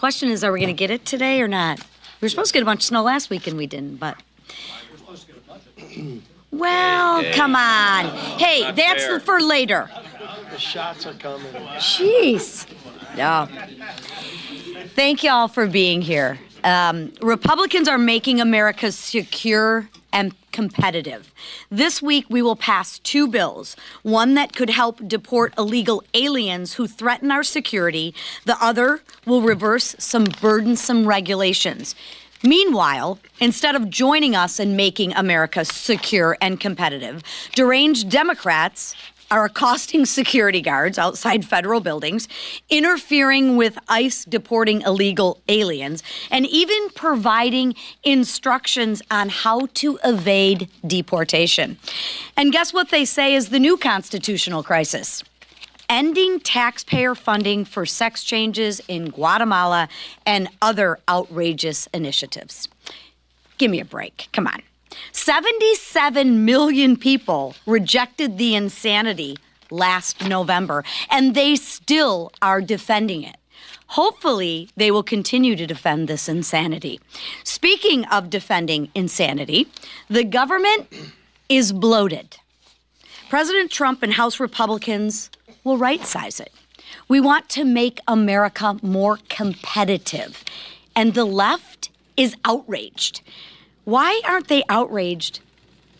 question is, are we going to get it today or not? We were supposed to get a bunch of snow last week and we didn't, but. We're supposed to get a budget. Well, come on. Hey, that's fair. for later. The shots are coming. Jeez. No. Thank y'all for being here. Republicans are making America secure and competitive. This week, we will pass two bills, one that could help deport illegal aliens who threaten our security. The other will reverse some burdensome regulations. Meanwhile, instead of joining us in making America secure and competitive, deranged Democrats are accosting security guards outside federal buildings, interfering with ICE deporting illegal aliens, and even providing instructions on how to evade deportation. And guess what they say is the new constitutional crisis? Ending taxpayer funding for sex changes in Guatemala and other outrageous initiatives. Give me a break. Come on. 77 million people rejected the insanity last November, and they still are defending it. Hopefully, they will continue to defend this insanity. Speaking of defending insanity, the government is bloated. President Trump and House Republicans will right-size it. We want to make America more competitive, and the left is outraged. Why aren't they outraged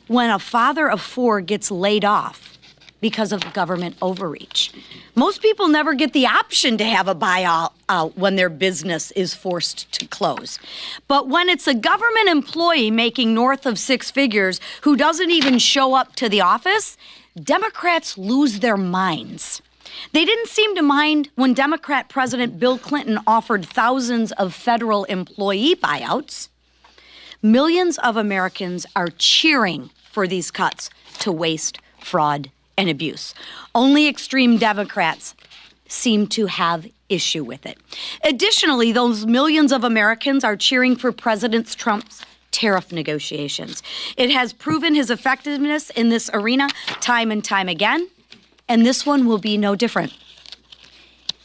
when a father of four gets laid off because of government overreach? Most people never get the option to have a buyout when their business is forced to close. But when it's a government employee making north of six figures who doesn't even show up to the office, Democrats lose their minds. They didn't seem to mind when Democrat President Bill Clinton offered thousands of federal employee buyouts. Millions of Americans are cheering for these cuts to waste, fraud, and abuse. Only extreme Democrats seem to have issue with it. Additionally, those millions of Americans are cheering for President Trump's tariff negotiations. It has proven his effectiveness in this arena time and time again, and this one will be no different.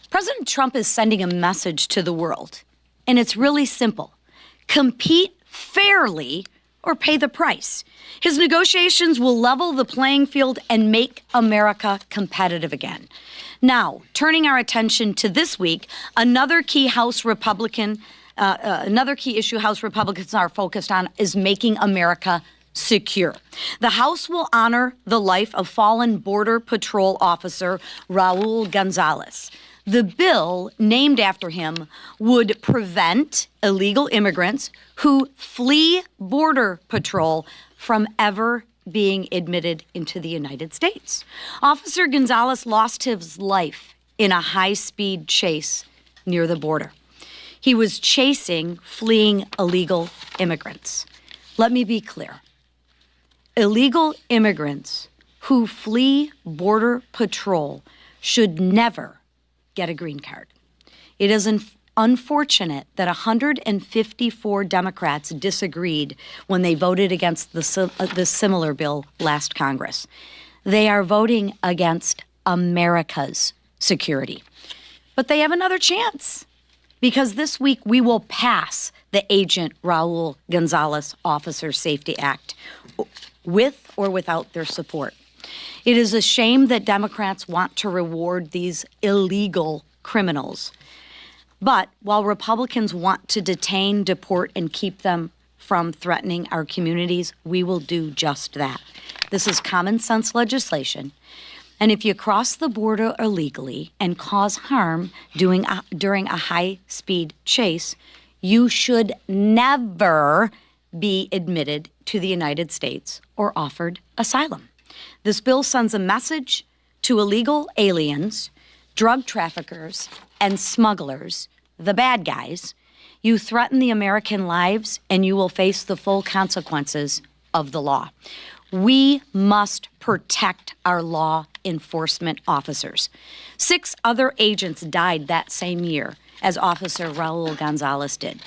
President Trump is sending a message to the world, and it's really simple. Compete fairly or pay the price. His negotiations will level the playing field and make America competitive again. Now, turning our attention to this week, another key issue House Republicans are focused on is making America secure. The House will honor the life of fallen Border Patrol officer Raul Gonzalez. The bill, named after him, would prevent illegal immigrants who flee Border Patrol from ever being admitted into the United States. Officer Gonzalez lost his life in a high-speed chase near the border. He was chasing fleeing illegal immigrants. Let me be clear. Illegal immigrants who flee Border Patrol should never get a green card. It is unfortunate that 154 Democrats disagreed when they voted against the similar bill last Congress. They are voting against America's security. But they have another chance, because this week we will pass the Agent Raul Gonzalez Officer Safety Act with or without their support. It is a shame that Democrats want to reward these illegal criminals. But while Republicans want to detain, deport, and keep them from threatening our communities, we will do just that. This is common sense legislation. And if you cross the border illegally and cause harm during a high-speed chase, you should never be admitted to the United States or offered asylum. This bill sends a message to illegal aliens, drug traffickers, and smugglers, the bad guys. You threaten the American lives, and you will face the full consequences of the law. We must protect our law enforcement officers. 6 other agents died that same year, as Officer Raul Gonzalez did.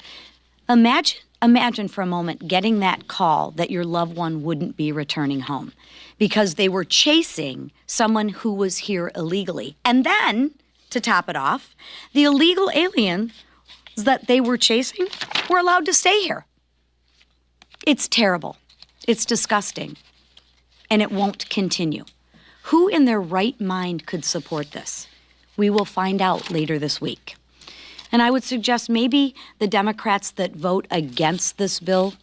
Imagine for a moment getting that call that your loved one wouldn't be returning home because they were chasing someone who was here illegally. And then, to top it off, the illegal alien that they were chasing were allowed to stay here. It's terrible. It's disgusting. And it won't continue. Who in their right mind could support this? We will find out later this week. And I would suggest maybe the Democrats that vote against this bill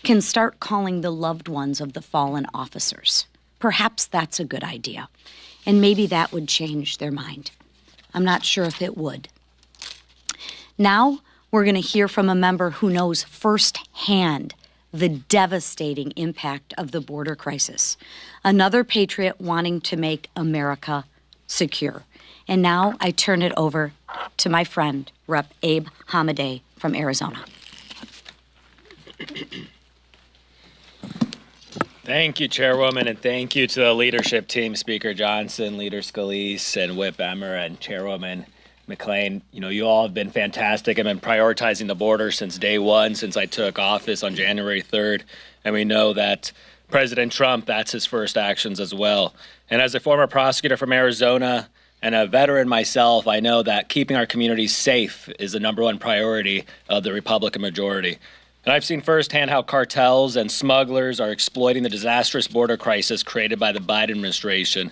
can start calling the loved ones of the fallen officers. Perhaps that's a good idea. And maybe that would change their mind. I'm not sure if it would. Now, we're going to hear from a member who knows firsthand the devastating impact of the border crisis. Another patriot wanting to make America secure. And now I turn it over to my friend, Rep. Abe Hamadeh from Arizona. Thank you, Chairwoman, and thank you to the leadership team, Speaker Johnson, Leader Scalise, and Whip Emmer, and Chairwoman McClain. You all have been fantastic and been prioritizing the border since day one, since I took office on January 3rd. And we know that President Trump, that's his first actions as well. And as a former prosecutor from Arizona and a veteran myself, I know that keeping our communities safe is the number one priority of the Republican majority. And I've seen firsthand how cartels and smugglers are exploiting the disastrous border crisis created by the Biden administration.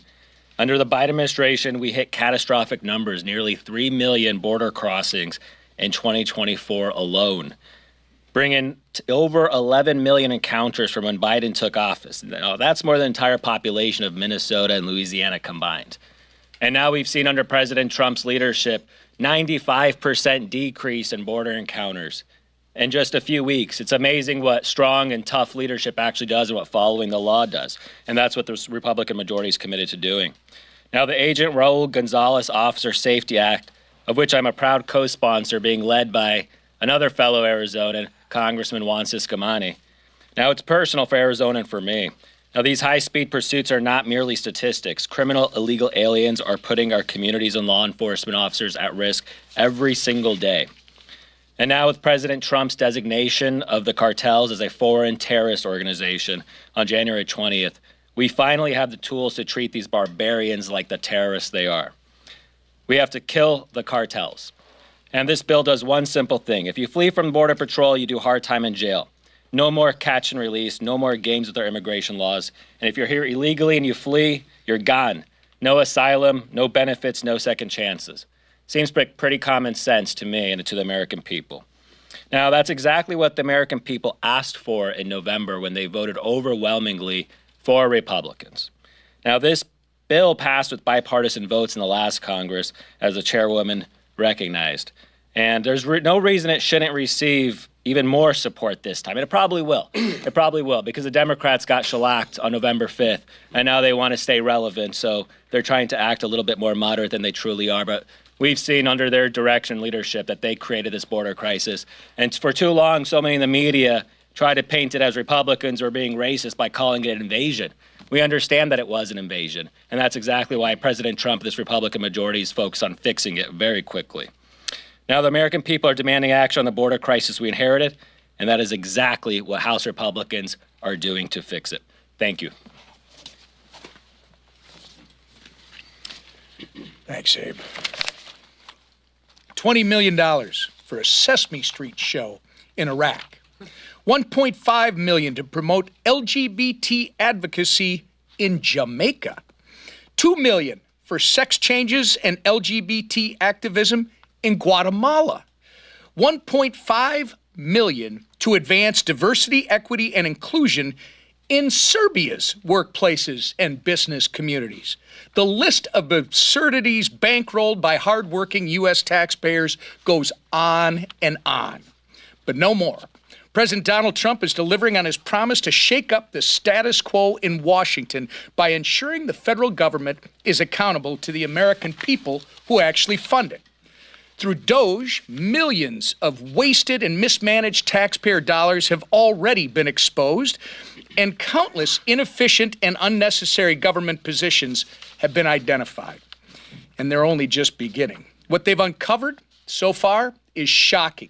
Under the Biden administration, we hit catastrophic numbers, nearly 3 million border crossings in 2024 alone, bringing over 11 million encounters from when Biden took office. Now, that's more than the entire population of Minnesota and Louisiana combined. And now we've seen under President Trump's leadership, 95% decrease in border encounters in just a few weeks. It's amazing what strong and tough leadership actually does and what following the law does. And that's what the Republican majority is committed to doing. Now, the Agent Raul Gonzalez Officer Safety Act, of which I'm a proud co-sponsor, being led by another fellow Arizonan, Congressman Juan Ciscomani. Now, it's personal for Arizona and for me. Now, these high-speed pursuits are not merely statistics. Criminal illegal aliens are putting our communities and law enforcement officers at risk every single day. And now with President Trump's designation of the cartels as a foreign terrorist organization on January 20th, we finally have the tools to treat these barbarians like the terrorists they are. We have to kill the cartels. And this bill does one simple thing. If you flee from Border Patrol, you do hard time in jail. No more catch and release, no more games with our immigration laws. And if you're here illegally and you flee, you're gone. No asylum, no benefits, no second chances. Seems pretty common sense to me and to the American people. Now, that's exactly what the American people asked for in November when they voted overwhelmingly for Republicans. Now, this bill passed with bipartisan votes in the last Congress, as the chairwoman recognized. And there's no reason it shouldn't receive even more support this time. And it probably will. It probably will, because the Democrats got shellacked on November 5th, and now they want to stay relevant. So they're trying to act a little bit more moderate than they truly are. But we've seen under their direction leadership that they created this border crisis. And for too long, so many in the media tried to paint it as Republicans were being racist by calling it an invasion. We understand that it was an invasion. And that's exactly why President Trump, this Republican majority, is focused on fixing it very quickly. Now, the American people are demanding action on the border crisis we inherited, and that is exactly what House Republicans are doing to fix it. Thank you. Thanks, Abe. $20 million for a Sesame Street show in Iraq. $1.5 million to promote LGBT advocacy in Jamaica. $2 million for sex changes and LGBT activism in Guatemala. $1.5 million to advance diversity, equity, and inclusion in Serbia's workplaces and business communities. The list of absurdities bankrolled by hardworking U.S. taxpayers goes on and on. But no more. President Donald Trump is delivering on his promise to shake up the status quo in Washington by ensuring the federal government is accountable to the American people who actually fund it. Through DOGE, millions of wasted and mismanaged taxpayer dollars have already been exposed, and countless inefficient and unnecessary government positions have been identified. And they're only just beginning. What they've uncovered so far is shocking.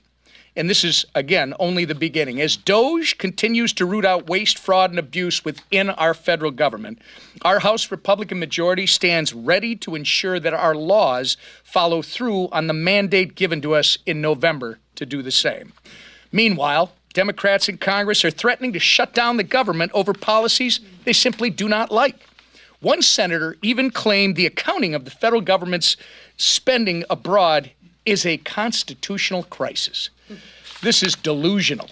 And this is, again, only the beginning. As DOGE continues to root out waste, fraud, and abuse within our federal government, our House Republican majority stands ready to ensure that our laws follow through on the mandate given to us in November to do the same. Meanwhile, Democrats in Congress are threatening to shut down the government over policies they simply do not like. One senator even claimed the accounting of the federal government's spending abroad is a constitutional crisis. This is delusional.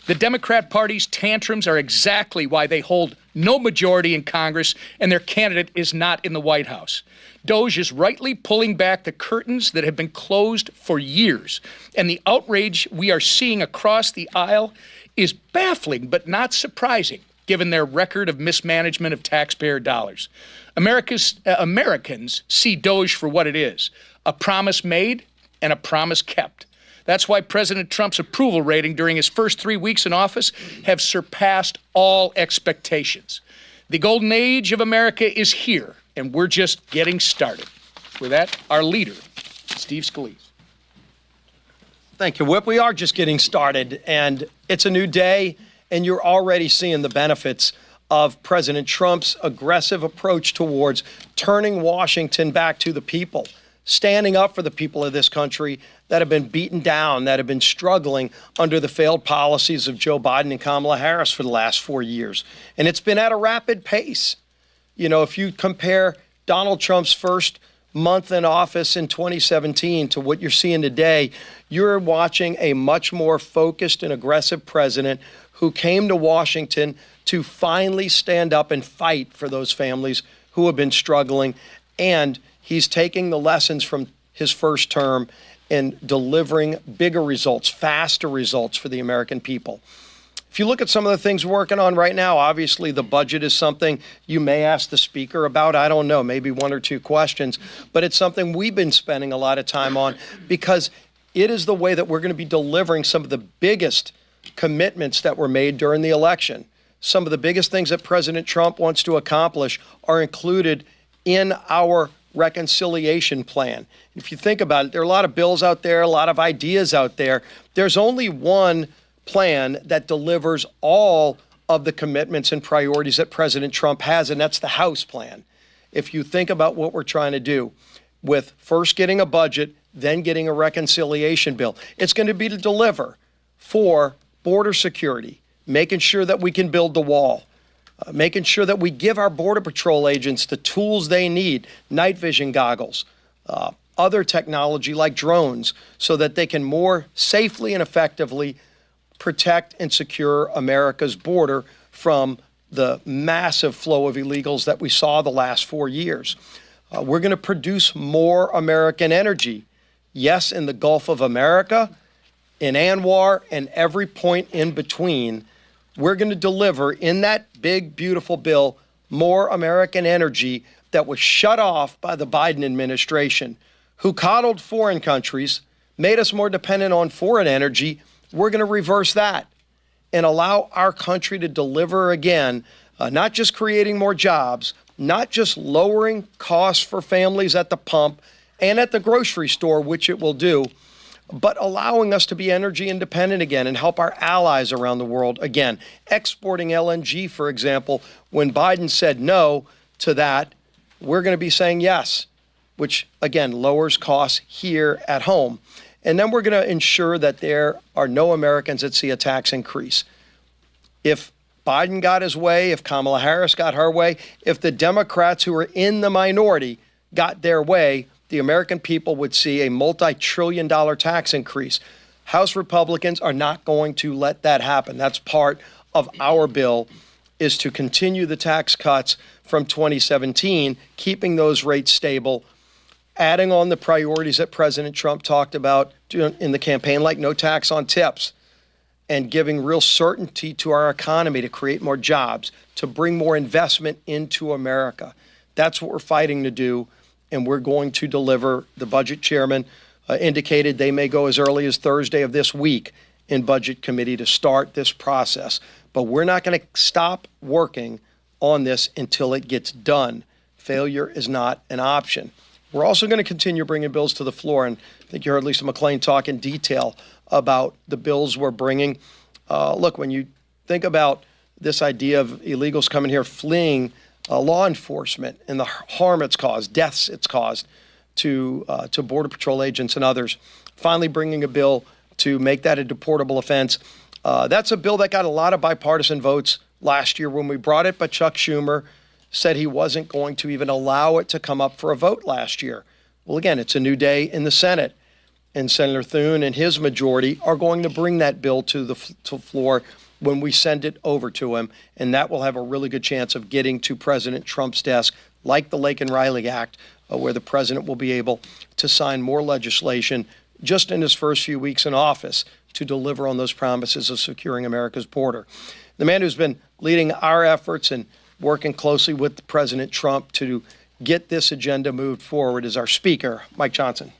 The Democrat Party's tantrums are exactly why they hold no majority in Congress and their candidate is not in the White House. DOGE is rightly pulling back the curtains that have been closed for years, and the outrage we are seeing across the aisle is baffling but not surprising, given their record of mismanagement of taxpayer dollars. Americans see DOGE for what it is, a promise made and a promise kept. That's why President Trump's approval rating during his first 3 weeks in office have surpassed all expectations. The golden age of America is here, and we're just getting started. With that, our leader, Steve Scalise. Thank you, Whip. We are just getting started, and it's a new day, and you're already seeing the benefits of President Trump's aggressive approach towards turning Washington back to the people, standing up for the people of this country that have been beaten down, that have been struggling under the failed policies of Joe Biden and Kamala Harris for the last 4 years. And it's been at a rapid pace. You know, if you compare Donald Trump's first month in office in 2017 to what you're seeing today, you're watching a much more focused and aggressive president who came to Washington to finally stand up and fight for those families who have been struggling. And he's taking the lessons from his first term and delivering bigger results, faster results for the American people. If you look at some of the things we're working on right now, obviously the budget is something you may ask the speaker about. I don't know, maybe 1 or 2 questions, but it's something we've been spending a lot of time on because it is the way that we're going to be delivering some of the biggest commitments that were made during the election. Some of the biggest things that President Trump wants to accomplish are included in our reconciliation plan. If you think about it, there are a lot of bills out there, a lot of ideas out there. There's only one plan that delivers all of the commitments and priorities that President Trump has, and that's the House plan. If you think about what we're trying to do with first getting a budget, then getting a reconciliation bill, it's going to be to deliver for border security, making sure that we can build the wall, making sure that we give our Border Patrol agents the tools they need, night vision goggles, other technology like drones, so that they can more safely and effectively protect and secure America's border from the massive flow of illegals that we saw the last 4 years. We're going to produce more American energy. Yes, in the Gulf of America, in Anwar, and every point in between. We're going to deliver in that big, beautiful bill more American energy that was shut off by the Biden administration, who coddled foreign countries, made us more dependent on foreign energy. We're going to reverse that and allow our country to deliver again, not just creating more jobs, not just lowering costs for families at the pump and at the grocery store, which it will do, but allowing us to be energy independent again and help our allies around the world again. Exporting LNG, for example, when Biden said no to that, we're going to be saying yes, which again lowers costs here at home. And then we're going to ensure that there are no Americans that see a tax increase. If Biden got his way, if Kamala Harris got her way, if the Democrats who are in the minority got their way, the American people would see a multi-trillion-dollar tax increase. House Republicans are not going to let that happen. That's part of our bill, is to continue the tax cuts from 2017, keeping those rates stable, adding on the priorities that President Trump talked about in the campaign, like no tax on tips, and giving real certainty to our economy to create more jobs, to bring more investment into America. That's what we're fighting to do. And we're going to deliver. The budget chairman indicated they may go as early as Thursday of this week in budget committee to start this process. But we're not going to stop working on this until it gets done. Failure is not an option. We're also going to continue bringing bills to the floor. And I think you heard Lisa McClain talk in detail about the bills we're bringing. Look, when you think about this idea of illegals coming here fleeing law enforcement and the harm it's caused, deaths it's caused to Border Patrol agents and others, finally bringing a bill to make that a deportable offense. That's a bill that got a lot of bipartisan votes last year when we brought it, but Chuck Schumer said he wasn't going to even allow it to come up for a vote last year. Well, again, it's a new day in the Senate, and Senator Thune and his majority are going to bring that bill to the floor when we send it over to him, and that will have a really good chance of getting to President Trump's desk, like the Lake and Riley Act, where the president will be able to sign more legislation just in his first few weeks in office to deliver on those promises of securing America's border. The man who's been leading our efforts and working closely with President Trump to get this agenda moved forward is our Speaker, Mike Johnson.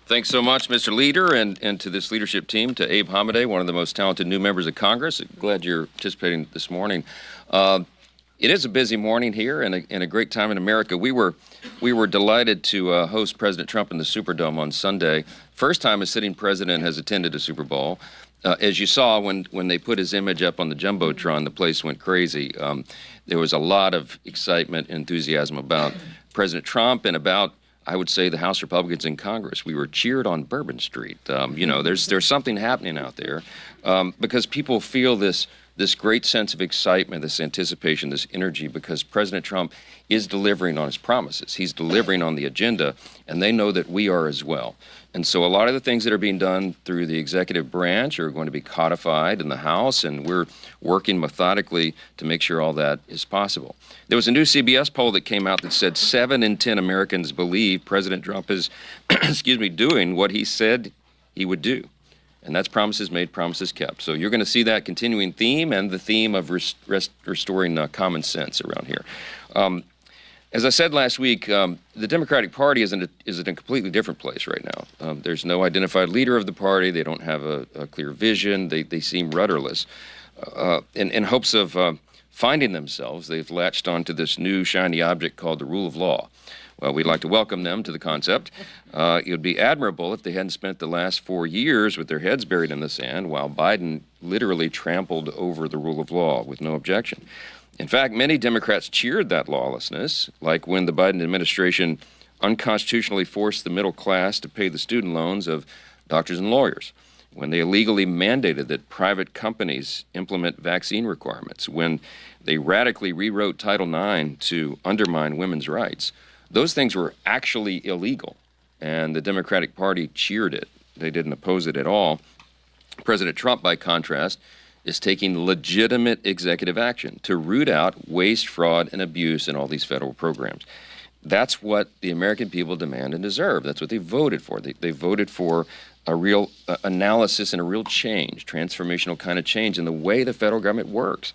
Thanks so much, Mr. Leader, and to this leadership team, to Abe Hamadeh, one of the most talented new members of Congress. Glad you're participating this morning. It is a busy morning here and a great time in America. We were delighted to host President Trump in the Superdome on Sunday. First time a sitting president has attended a Super Bowl. As you saw when they put his image up on the Jumbotron, the place went crazy. There was a lot of excitement, enthusiasm about President Trump and about, I would say, the House Republicans in Congress. We were cheered on Bourbon Street. There's something happening out there because people feel this great sense of excitement, this anticipation, this energy, because President Trump is delivering on his promises. He's delivering on the agenda, and they know that we are as well. And so a lot of the things that are being done through the executive branch are going to be codified in the House, and we're working methodically to make sure all that is possible. There was a new CBS poll that came out that said 7 in 10 Americans believe President Trump is, doing what he said he would do. And that's promises made, promises kept. So you're going to see that continuing theme and the theme of restoring common sense around here. As I said last week, the Democratic Party is in a completely different place right now. There's no identified leader of the party. They don't have a clear vision. They seem rudderless. In hopes of finding themselves, they've latched onto this new shiny object called the rule of law. Well, we'd like to welcome them to the concept. It would be admirable if they hadn't spent the last 4 years with their heads buried in the sand while Biden literally trampled over the rule of law with no objection. In fact, many Democrats cheered that lawlessness, like when the Biden administration unconstitutionally forced the middle class to pay the student loans of doctors and lawyers, when they illegally mandated that private companies implement vaccine requirements, when they radically rewrote Title IX to undermine women's rights. Those things were actually illegal, and the Democratic Party cheered it. They didn't oppose it at all. President Trump, by contrast, is taking legitimate executive action to root out waste, fraud, and abuse in all these federal programs. That's what the American people demand and deserve. That's what they voted for. They voted for a real analysis and a real change, transformational kind of change in the way the federal government works.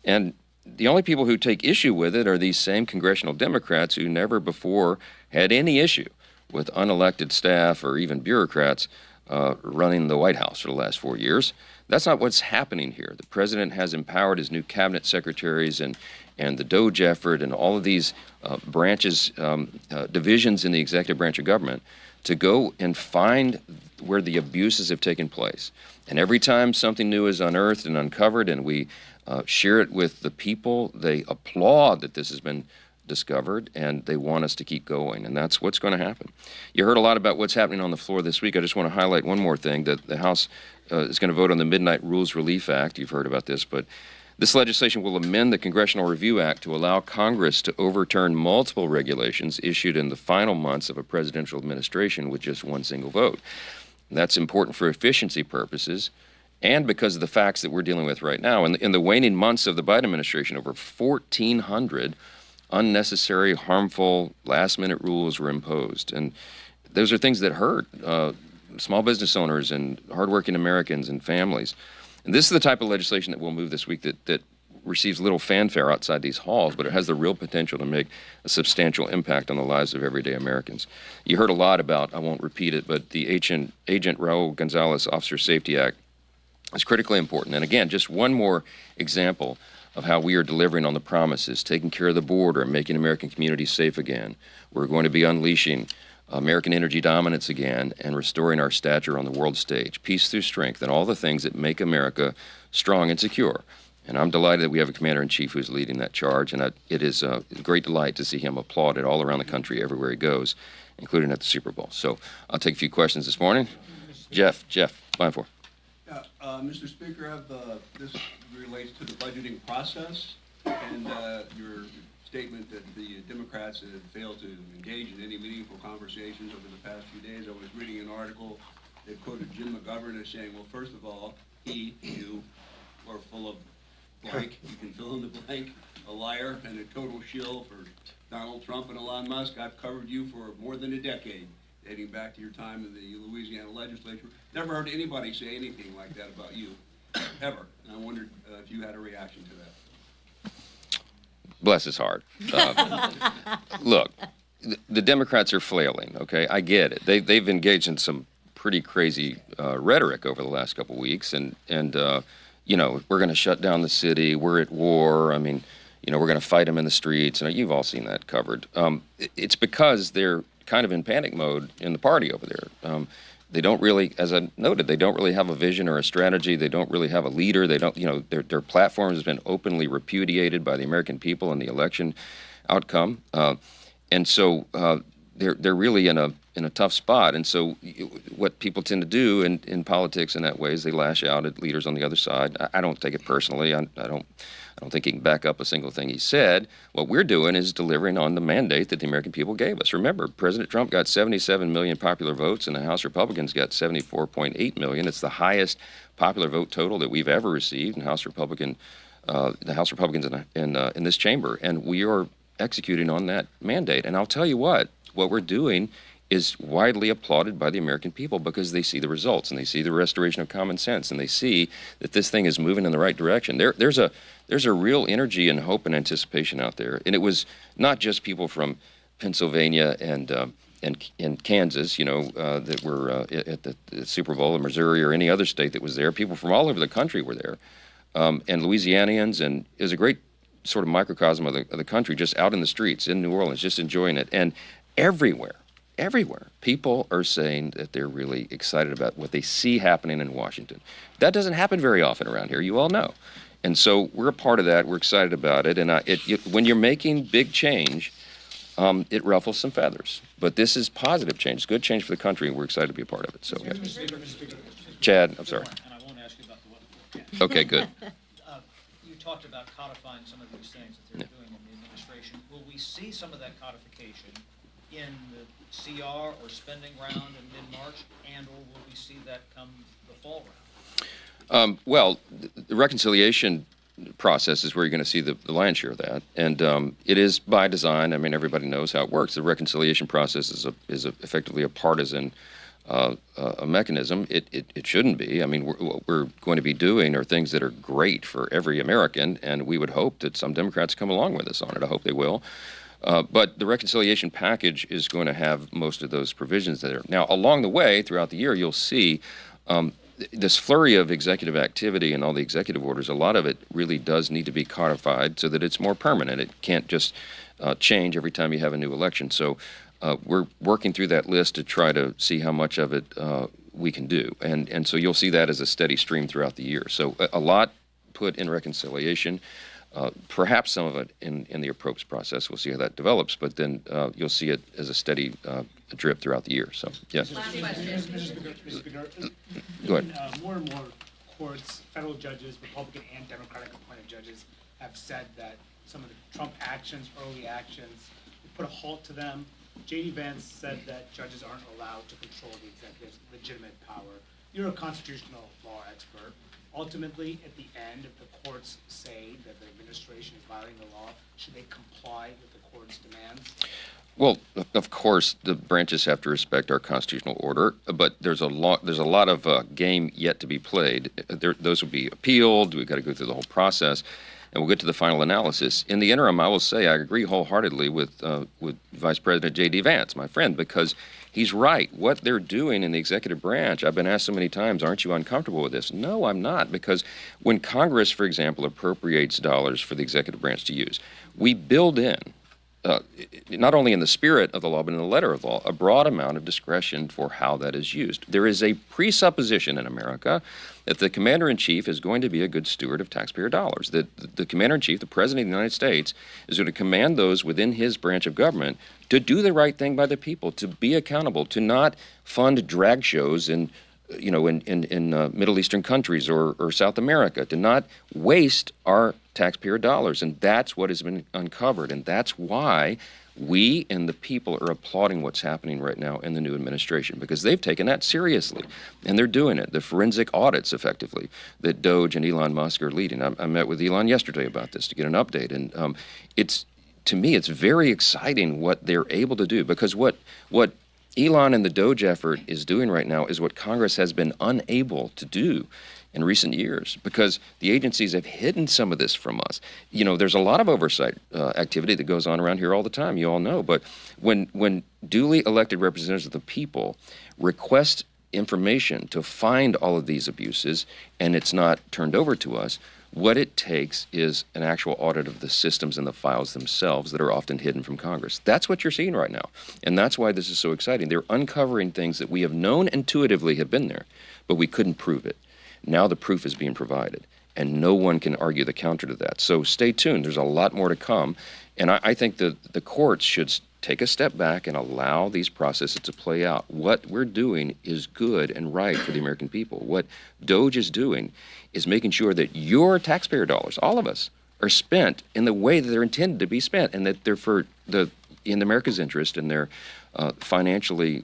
And the only people who take issue with it are these same congressional Democrats who never before had any issue with unelected staff or even bureaucrats running the White House for the last 4 years. That's not what's happening here. The president has empowered his new cabinet secretaries and the DOJ effort and all of these branches, divisions in the executive branch of government to go and find where the abuses have taken place. And every time something new is unearthed and uncovered and we share it with the people, they applaud that this has been discovered, and they want us to keep going, and that's what's going to happen. You heard a lot about what's happening on the floor this week. I just want to highlight one more thing, that the House is going to vote on the Midnight Rules Relief Act. You've heard about this, but this legislation will amend the Congressional Review Act to allow Congress to overturn multiple regulations issued in the final months of a presidential administration with just one single vote. That's important for efficiency purposes and because of the facts that we're dealing with right now. In the waning months of the Biden administration, over 1,400 unnecessary, harmful, last-minute rules were imposed. And those are things that hurt small business owners and hardworking Americans and families. And this is the type of legislation that we'll move this week that receives little fanfare outside these halls, but it has the real potential to make a substantial impact on the lives of everyday Americans. You heard a lot about, I won't repeat it, but the Agent Raul Gonzalez Officer Safety Act is critically important. And again, just one more example of how we are delivering on the promises, taking care of the border, making American communities safe again. We're going to be unleashing American energy dominance again, and restoring our stature on the world stage. Peace through strength, and all the things that make America strong and secure. And I'm delighted that we have a commander-in-chief who's leading that charge, and it is a great delight to see him applauded all around the country, everywhere he goes, including at the Super Bowl. So I'll take a few questions this morning. Jeff, line 4. Mr. Speaker, this relates to the budgeting process and your statement that the Democrats have failed to engage in any meaningful conversations over the past few days. I was reading an article that quoted Jim McGovern as saying, well, first of all, you are full of blank, you can fill in the blank, a liar and a total shill for Donald Trump and Elon Musk. I've covered you for more than a decade, dating back to your time in the Louisiana legislature. Never heard anybody say anything like that about you, ever. And I wondered if you had a reaction to that. Bless his heart. Look, the Democrats are flailing, okay? I get it. They've engaged in some pretty crazy rhetoric over the last couple of weeks, and you know, we're going to shut down the city, we're at war, I mean, you know, we're going to fight them in the streets, and you've all seen that covered. It's because they're kind of in panic mode in the party over there. They don't really, as I noted, they don't really have a vision or a strategy. They don't really have a leader. They don't, you know, their platform has been openly repudiated by the American people in the election outcome, and so they're really in a tough spot. And so what people tend to do in politics in that way is they lash out at leaders on the other side. I don't take it personally. I don't think he can back up a single thing he said. What we're doing is delivering on the mandate that the American people gave us. Remember, President Trump got 77 million popular votes, and the House Republicans got 74.8 million. It's the highest popular vote total that we've ever received in the House Republicans in this chamber, and we are executing on that mandate. And I'll tell you what we're doing is widely applauded by the American people because they see the results and they see the restoration of common sense and they see that this thing is moving in the right direction. There's a real energy and hope and anticipation out there, and it was not just people from Pennsylvania and Kansas, you know, that were at the Super Bowl, or Missouri, or any other state that was there. People from all over the country were there, and Louisianians, and it was a great sort of microcosm of the country, just out in the streets in New Orleans, just enjoying it, and everywhere, people are saying that they're really excited about what they see happening in Washington. That doesn't happen very often around here, you all know. And so we're a part of that. We're excited about it. And when you're making big change, it ruffles some feathers. But this is positive change, good change for the country, and we're excited to be a part of it. So, yeah. Chad, I'm sorry. And I won't ask you about the weather. Okay, good. You talked about codifying some of these things that they're doing in the administration. Will we see some of that codification in the CR or spending round in mid-March, and/or will we see that come the fall round? Well, the reconciliation process is where you're going to see the lion's share of that, and it is by design. I mean, everybody knows how it works. The reconciliation process is effectively a partisan a mechanism. It shouldn't be. I mean, what we're going to be doing are things that are great for every American, and we would hope that some Democrats come along with us on it. I hope they will. But the reconciliation package is going to have most of those provisions there. Now, along the way, throughout the year, you'll see this flurry of executive activity and all the executive orders. A lot of it really does need to be codified so that it's more permanent. It can't just change every time you have a new election. So we're working through that list to try to see how much of it we can do. And so you'll see that as a steady stream throughout the year. So a lot put in reconciliation. Perhaps some of it in the appropriate process. We'll see how that develops, but then you'll see it as a steady drip throughout the year. So, yes. Mr. Speaker, Go ahead. More and more courts, federal judges, Republican and Democratic appointed judges, have said that some of the Trump actions, early actions, would put a halt to them. J.D. Vance said that judges aren't allowed to control the executive's legitimate power. You're a constitutional law expert. Ultimately, at the end, if the courts say that the administration is violating the law, should they comply with the court's demands? Well, of course, the branches have to respect our constitutional order, but there's a lot of game yet to be played. Those will be appealed. We've got to go through the whole process, and we'll get to the final analysis. In the interim, I will say I agree wholeheartedly with Vice President J.D. Vance, my friend, because he's right. What they're doing in the executive branch, I've been asked so many times, aren't you uncomfortable with this? No, I'm not, because when Congress, for example, appropriates dollars for the executive branch to use, we build in not only in the spirit of the law, but in the letter of the law, a broad amount of discretion for how that is used. There is a presupposition in America that the commander-in-chief is going to be a good steward of taxpayer dollars, that the commander-in-chief, the president of the United States, is going to command those within his branch of government to do the right thing by the people, to be accountable, to not fund drag shows in Middle Eastern countries or South America, to not waste our taxpayer dollars. And that's what has been uncovered. And that's why we and the people are applauding what's happening right now in the new administration, because they've taken that seriously. And they're doing it. The forensic audits, effectively, that Doge and Elon Musk are leading. I met with Elon yesterday about this to get an update. And to me, it's very exciting what they're able to do, because what Elon and the Doge effort is doing right now is what Congress has been unable to do in recent years, because the agencies have hidden some of this from us. There's a lot of oversight activity that goes on around here all the time, you all know, but when duly elected representatives of the people request information to find all of these abuses and it's not turned over to us, what it takes is an actual audit of the systems and the files themselves that are often hidden from Congress. That's what you're seeing right now. And that's why this is so exciting. They're uncovering things that we have known intuitively have been there, but we couldn't prove it. Now the proof is being provided, and no one can argue the counter to that. So stay tuned. There's a lot more to come. And I think that the courts should take a step back and allow these processes to play out. What we're doing is good and right for the American people. What Doge is doing is making sure that your taxpayer dollars, all of us, are spent in the way that they're intended to be spent, and that they're in America's interest, and they're financially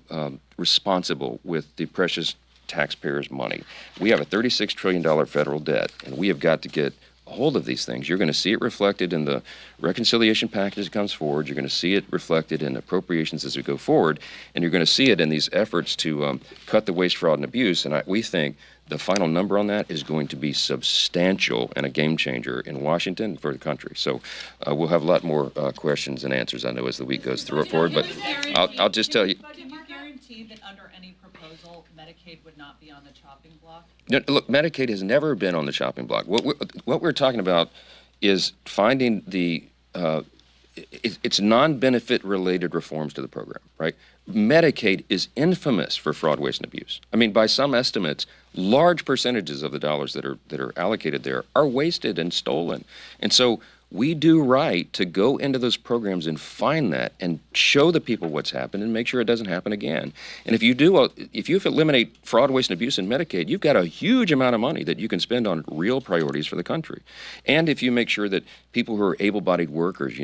responsible with the precious taxpayers' money. We have a $36 trillion federal debt, and we have got to get a hold of these things. You're going to see it reflected in the reconciliation package that comes forward. You're going to see it reflected in appropriations as we go forward, and you're going to see it in these efforts to cut the waste, fraud, and abuse. And we think the final number on that is going to be substantial and a game changer in Washington and for the country. So we'll have a lot more questions and answers, I know, as the week goes forward. But I'll just tell you. Can you guarantee that under any proposal, Medicaid would not be on the chopping block? No, look, Medicaid has never been on the chopping block. What we're talking about is finding it's non-benefit related reforms to the program, right? Medicaid is infamous for fraud, waste, and abuse. I mean, by some estimates, large percentages of the dollars that are allocated there are wasted and stolen. And so we do right to go into those programs and find that and show the people what's happened and make sure it doesn't happen again. And if you eliminate fraud, waste, and abuse in Medicaid, you've got a huge amount of money that you can spend on real priorities for the country. And if you make sure that people who are able-bodied workers,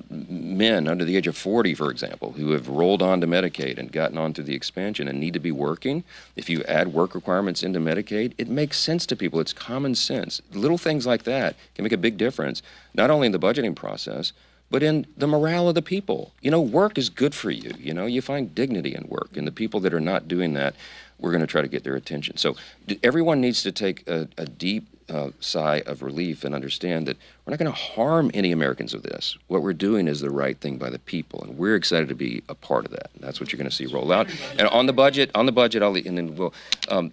men under the age of 40, for example, who have rolled on to Medicaid and gotten on through the expansion and need to be working, if you add work requirements into Medicaid, it makes sense to people. It's common sense. Little things like that can make a big difference, not only in the budgeting process, but in the morale of the people. Work is good for you. You find dignity in work, and the people that are not doing that, we're going to try to get their attention. So everyone needs to take a deep sigh of relief and understand that we're not going to harm any Americans with this. What we're doing is the right thing by the people, and we're excited to be a part of that. And that's what you're going to see roll out. And on the budget,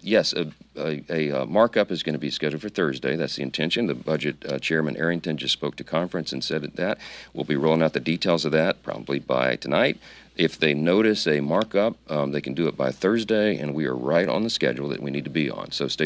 yes, a markup is going to be scheduled for Thursday. That's the intention. The budget chairman Arrington just spoke to conference and said that we'll be rolling out the details of that probably by tonight. If they notice a markup, they can do it by Thursday, and we are right on the schedule that we need to be on. So stay